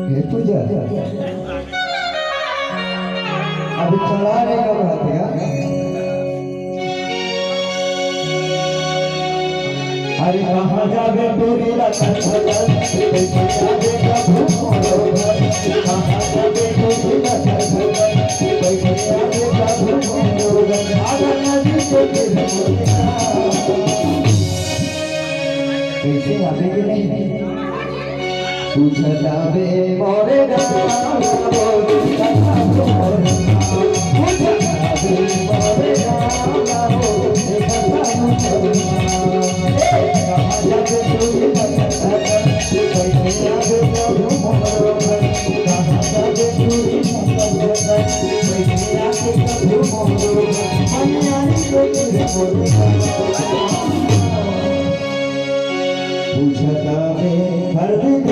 हे पूजा अभी चला रहे का बात है अरे कहाँ जावे तेरी लखन भगन कहाँ जावे तेरी लखन भगन अगर नदी को कैसे आवे कि नहीं पूछता बे मोरे पूछता बे हर दिन